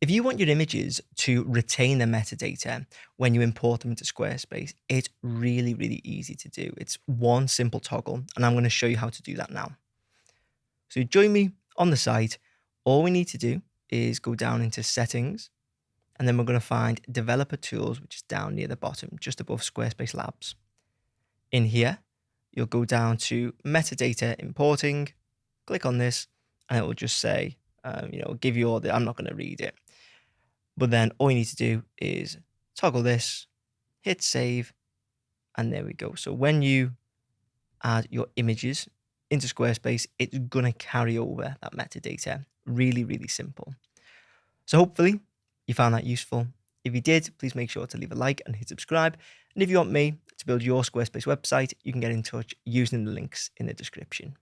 If you want your images to retain their metadata when you import them into Squarespace, it's really, really easy to do. It's one simple toggle, and I'm going to show you how to do that now. So join me on the site. All we need to do is go down into settings, and then we're going to find developer tools, which is down near the bottom, just above Squarespace Labs. In here, you'll go down to metadata importing, click on this, and it will just say, give you all the, I'm not going to read it. But then all you need to do is toggle this, hit save, and there we go. So when you add your images into Squarespace, it's going to carry over that metadata. Really, really simple. So hopefully you found that useful. If you did, please make sure to leave a like and hit subscribe. And if you want me to build your Squarespace website, you can get in touch using the links in the description.